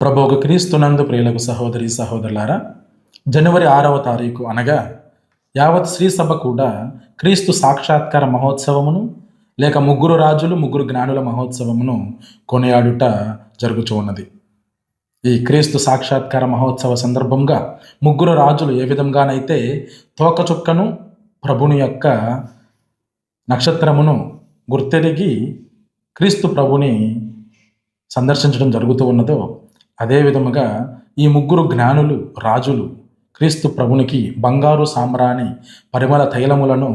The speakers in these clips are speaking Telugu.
ప్రభువు క్రీస్తునందు ప్రియులకు సహోదరి సహోదరులారా, జనవరి 6వ తారీఖు అనగా యావత్ శ్రీ సభ కూడా క్రీస్తు సాక్షాత్కార మహోత్సవమును లేక ముగ్గురు రాజులు ముగ్గురు జ్ఞానుల మహోత్సవమును కొనియాడుట జరుగుతూ ఉన్నది. ఈ క్రీస్తు సాక్షాత్కార మహోత్సవ సందర్భంగా ముగ్గురు రాజులు ఏ విధంగానైతే తోకచుక్కను ప్రభుని యొక్క నక్షత్రమును గుర్తెరిగి క్రీస్తు ప్రభుని సందర్శించడం జరుగుతూ ఉన్నదో, అదే విధముగా ఈ ముగ్గురు జ్ఞానులు రాజులు క్రీస్తు ప్రభునికి బంగారు సాంబ్రాణి పరిమళ తైలములను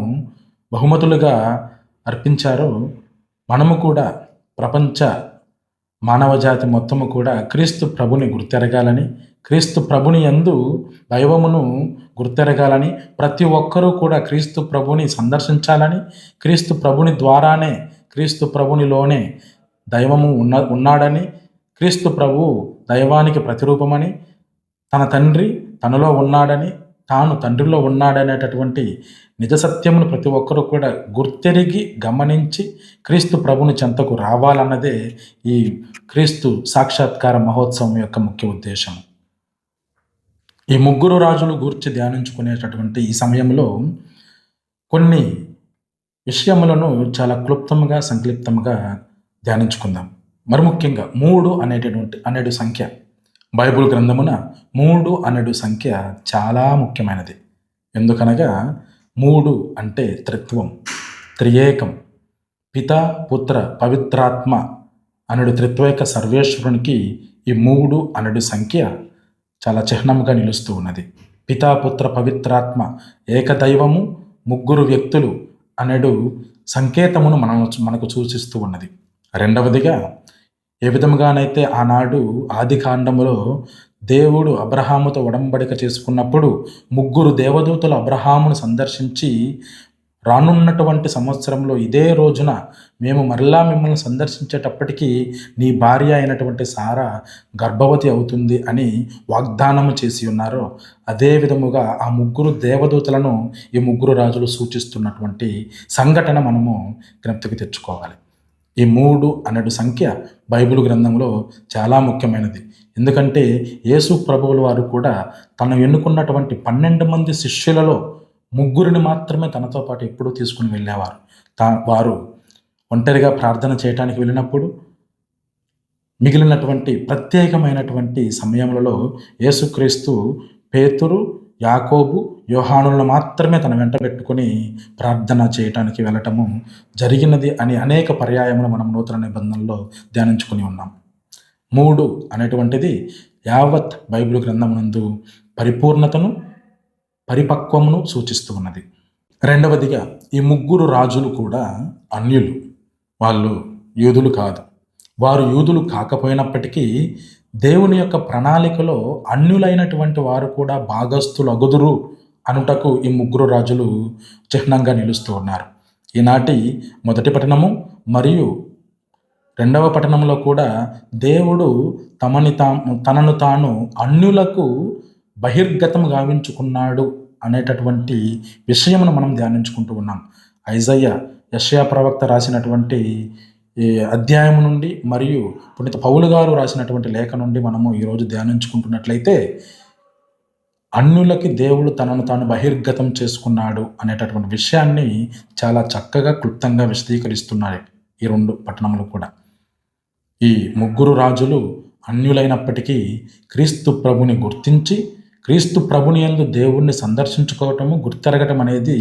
బహుమతులుగా అర్పించారో, మనము కూడా ప్రపంచ మానవజాతి మొత్తము కూడా క్రీస్తు ప్రభుని గుర్తెరగాలని, క్రీస్తు ప్రభుని యందు దైవమును గుర్తెరగాలని, ప్రతి ఒక్కరూ కూడా క్రీస్తు ప్రభుని సందర్శించాలని, క్రీస్తు ప్రభుని ద్వారానే క్రీస్తు ప్రభునిలోనే దైవము ఉన్నాడని, క్రీస్తు ప్రభు దైవానికి ప్రతిరూపమని, తన తండ్రి తనలో ఉన్నాడని, తాను తండ్రిలో ఉన్నాడనేటటువంటి నిజ సత్యమును ప్రతి ఒక్కరూ కూడా గుర్తెరిగి గమనించి క్రీస్తు ప్రభుని చెంతకు రావాలన్నదే ఈ క్రీస్తు సాక్షాత్కార మహోత్సవం యొక్క ముఖ్య ఉద్దేశం. ఈ ముగ్గురు రాజులు గూర్చి ధ్యానించుకునేటటువంటి ఈ సమయంలో కొన్ని విషయములను చాలా క్లుప్తంగా సంక్లిప్తంగా ధ్యానించుకుందాం. మరి ముఖ్యంగా 3 అనేడు సంఖ్య, బైబిల్ గ్రంథమున 3 అనేడు సంఖ్య చాలా ముఖ్యమైనది. ఎందుకనగా 3 అంటే త్రిత్వం, త్రియేకం, పిత పుత్ర పవిత్రాత్మ అనడు త్రిత్వేక సర్వేశ్వరునికి ఈ 3 అనడు సంఖ్య చాలా చిహ్నంగా నిలుస్తూ ఉన్నది. పితా పుత్ర పవిత్రాత్మ ఏకదైవము, ముగ్గురు వ్యక్తులు అనడు సంకేతమును మనకు సూచిస్తూ ఉన్నది. రెండవదిగా, ఏ విధముగానైతే ఆనాడు ఆది కాండములో దేవుడు అబ్రహాముతో ఒడంబడిక చేసుకున్నప్పుడు ముగ్గురు దేవదూతలు అబ్రహామును సందర్శించి, రానున్నటువంటి సంవత్సరంలో ఇదే రోజున మేము మరలా మిమ్మల్ని సందర్శించేటప్పటికీ నీ భార్య అయినటువంటి సారా గర్భవతి అవుతుంది అని వాగ్దానము చేసి ఉన్నారో, అదే విధముగా ఆ ముగ్గురు దేవదూతలను ఈ ముగ్గురు రాజులు సూచిస్తున్నటువంటి సంఘటన మనము జ్ఞప్తికి తెచ్చుకోవాలి. ఈ 3 అనేడు సంఖ్య బైబిల్ గ్రంథంలో చాలా ముఖ్యమైనది. ఎందుకంటే యేసు ప్రభువుల వారు కూడా తను ఎన్నుకున్నటువంటి 12 మంది శిష్యులలో ముగ్గురిని మాత్రమే తనతో పాటు ఎప్పుడూ తీసుకుని వెళ్ళేవారు. వారు ఒంటరిగా ప్రార్థన చేయడానికి వెళ్ళినప్పుడు, మిగిలినటువంటి ప్రత్యేకమైనటువంటి సమయములలో యేసుక్రీస్తు పేతురు, యాకోబు, యోహానులను మాత్రమే తన వెంట పెట్టుకుని ప్రార్థన చేయటానికి వెళ్ళటము జరిగినది అని అనేక పర్యాయములు మనం నూతన నిబంధనలో ధ్యానించుకుని ఉన్నాం. 3 అనేటువంటిది యావత్ బైబిల్ గ్రంథమునందు పరిపూర్ణతను, పరిపక్వమును సూచిస్తూ ఉన్నది. రెండవదిగా, ఈ ముగ్గురు రాజులు కూడా అన్యులు, వాళ్ళు యూదులు కాదు. వారు యూదులు కాకపోయినప్పటికీ దేవుని యొక్క ప్రణాళికలో అన్యులైనటువంటి వారు కూడా భాగస్థులు అగుదురు అనుటకు ఈ ముగ్గురు రాజులు చిహ్నంగా నిలుస్తూ ఉన్నారు. ఈనాటి మొదటి పట్టణము మరియు రెండవ పట్టణంలో కూడా దేవుడు తనను తాను అన్యులకు బహిర్గతం గావించుకున్నాడు అనేటటువంటి విషయమును మనం ధ్యానించుకుంటూ ఉన్నాం. యెషయా ప్రవక్త రాసినటువంటి ఈ అధ్యాయం నుండి మరియు పునీత పౌలు గారు రాసినటువంటి లేఖ నుండి మనము ఈరోజు ధ్యానించుకుంటున్నట్లయితే, అన్యులకి దేవుడు తనను తాను బహిర్గతం చేసుకున్నాడు అనేటటువంటి విషయాన్ని చాలా చక్కగా క్లుప్తంగా విశదీకరిస్తున్నాయి ఈ 2 పట్టణములు కూడా. ఈ ముగ్గురు రాజులు అన్యులైనప్పటికీ క్రీస్తు ప్రభుని గుర్తించి క్రీస్తు ప్రభుని యందు దేవుణ్ణి సందర్శించుకోవటము, గుర్తెరగటం అనేది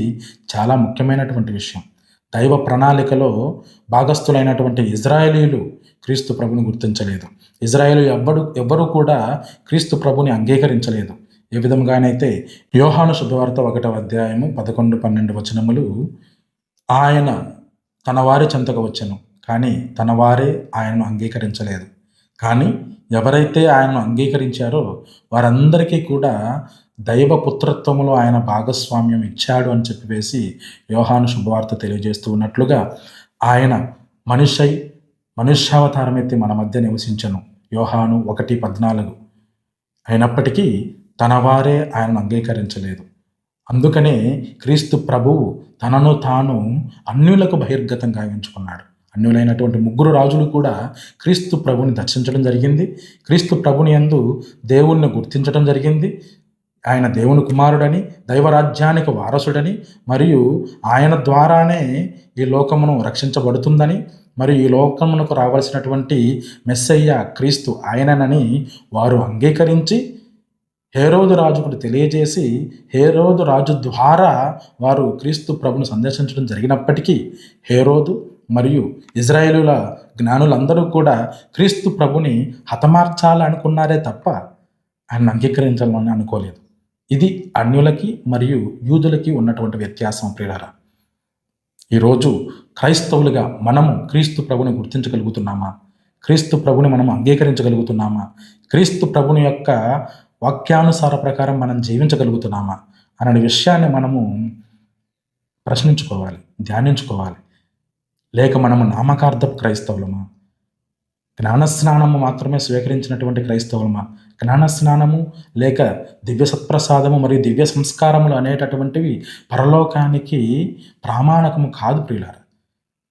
చాలా ముఖ్యమైనటువంటి విషయం. దైవ ప్రణాళికలో భాగస్థులైనటువంటి ఇజ్రాయేలీలు క్రీస్తు ప్రభుని గుర్తించలేదు. ఇజ్రాయేలు ఎవ్వరూ కూడా క్రీస్తు ప్రభుని అంగీకరించలేదు. ఏ విధంగానైతే యోహాను శుభవార్త 1వ అధ్యాయము 11-12 వచనములు, ఆయన తన వారి చెంతకు వచ్చెను, కానీ తన వారే ఆయనను అంగీకరించలేదు. కానీ ఎవరైతే ఆయనను అంగీకరించారో వారందరికీ కూడా దైవ పుత్రత్వములో ఆయన భాగస్వామ్యం ఇచ్చాడు అని చెప్పివేసి యోహాను శుభవార్త తెలియజేస్తూ ఉన్నట్లుగా, ఆయన మనుష్యావతారం ఎత్తి మన మధ్య నివసించను, యోహాను 1:14. అయినప్పటికీ తన వారే ఆయనను అంగీకరించలేదు. అందుకనే క్రీస్తు ప్రభువు తనను తాను అన్యులకు బహిర్గతం గావించుకున్నాడు. అన్యులైనటువంటి ముగ్గురు రాజులు కూడా క్రీస్తు ప్రభుని దర్శించడం జరిగింది. క్రీస్తు ప్రభుని యందు దేవుణ్ణి గుర్తించడం జరిగింది. ఆయన దేవుని కుమారుడని, దైవరాజ్యానికి వారసుడని, మరియు ఆయన ద్వారానే ఈ లోకమును రక్షించబడుతుందని, మరియు ఈ లోకమునకు రావాల్సినటువంటి మెస్సయ్య క్రీస్తు ఆయననని వారు అంగీకరించి హేరోదు రాజుకు తెలియజేసి, హేరోదు రాజు ద్వారా వారు క్రీస్తు ప్రభును సందర్శించడం జరిగినప్పటికీ హేరోదు మరియు ఇజ్రాయేలుల జ్ఞానులందరూ కూడా క్రీస్తు ప్రభుని హతమార్చాలనుకున్నారే తప్ప ఆయన అంగీకరించాలని అనుకోలేదు. ఇది అన్యులకి మరియు యూదులకి ఉన్నటువంటి వ్యత్యాసం ప్రియులారా. ఈరోజు క్రైస్తవులుగా మనము క్రీస్తు ప్రభుని గుర్తించగలుగుతున్నామా? క్రీస్తు ప్రభుని మనం అంగీకరించగలుగుతున్నామా? క్రీస్తు ప్రభుని యొక్క వాక్యానుసార ప్రకారం మనం జీవించగలుగుతున్నామా అనే విషయాన్ని మనము ప్రశ్నించుకోవాలి, ధ్యానించుకోవాలి. లేక మనము నామకార్థపు క్రైస్తవులమా? జ్ఞానస్నానము మాత్రమే స్వీకరించినటువంటి క్రైస్తవులమా? జ్ఞానస్నానము లేక దివ్య సత్ప్రసాదము మరియు దివ్య సంస్కారములు అనేటటువంటివి పరలోకానికి ప్రామాణకము కాదు ప్రియులారా.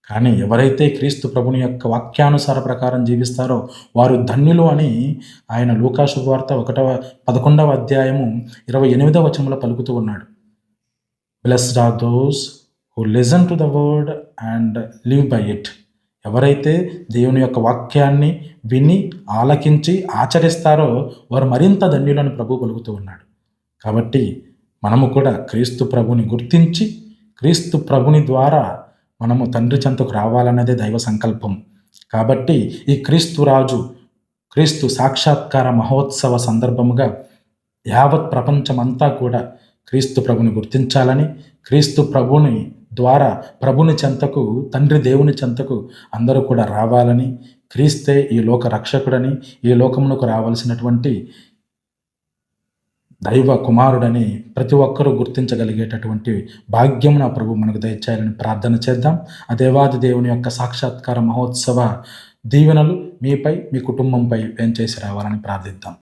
కానీ ఎవరైతే క్రీస్తు ప్రభుని యొక్క వాక్యానుసార ప్రకారం జీవిస్తారో వారు ధన్యులు అని ఆయన లూకా శుభవార్త 11వ అధ్యాయము 28వ వచనంలో పలుకుతూ ఉన్నాడు. Blessed are those who listen to the word and live by it. ఎవరైతే దేవుని యొక్క వాక్యాన్ని విని ఆలకించి ఆచరిస్తారో వారు మరింత ధన్యులని ప్రభు పలుకుతూ ఉన్నాడు. కాబట్టి మనము కూడా క్రీస్తు ప్రభుని గుర్తించి క్రీస్తు ప్రభుని ద్వారా మనము తండ్రి చెంతకు రావాలన్నదే దైవ సంకల్పం. కాబట్టి ఈ క్రీస్తు రాజు క్రీస్తు సాక్షాత్కార మహోత్సవ సందర్భముగా యావత్ ప్రపంచమంతా కూడా క్రీస్తు ప్రభుని గుర్తించాలని, క్రీస్తు ప్రభుని ద్వారా ప్రభుని చెంతకు, తండ్రి దేవుని చెంతకు అందరూ కూడా రావాలని, క్రీస్తే ఈ లోక రక్షకుడని, ఈ లోకమునకు రావాల్సినటువంటి దైవ కుమారుడని ప్రతి ఒక్కరూ గుర్తించగలిగేటటువంటి భాగ్యం నా ప్రభు మనకు దయచేయాలని ప్రార్థన చేద్దాం. ఆ దేవాది దేవుని యొక్క సాక్షాత్కార మహోత్సవ దీవెనలు మీపై, మీ కుటుంబంపై వేంచేసి రావాలని ప్రార్థిద్దాం.